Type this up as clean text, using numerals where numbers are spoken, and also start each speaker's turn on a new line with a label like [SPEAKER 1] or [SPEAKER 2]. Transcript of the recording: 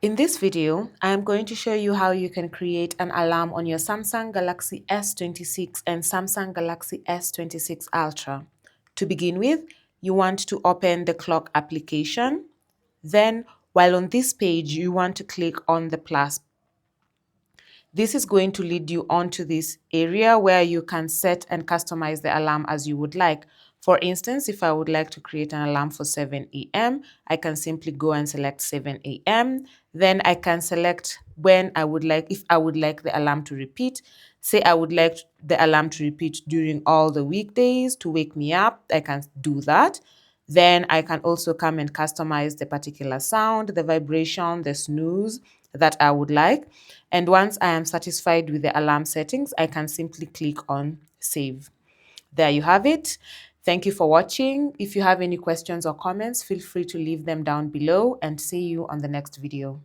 [SPEAKER 1] In this video, I am going to show you how you can create an alarm on your Samsung Galaxy S26 and Samsung Galaxy S26 Ultra. To begin with, you want to open the clock application. Then, while on this page, you want to click on the plus. This is going to lead you onto this area where you can set and customize the alarm as you would like. For instance, if I would like to create an alarm for 7 a.m., I can simply go and select 7 a.m. Then I can select when I would like, if I would like the alarm to repeat. Say I would like the alarm to repeat during all the weekdays to wake me up, I can do that. Then I can also come and customize the particular sound, the vibration, the snooze that I would like. And once I am satisfied with the alarm settings, I can simply click on save. There you have it. Thank you for watching. If you have any questions or comments, feel free to leave them down below and see you on the next video.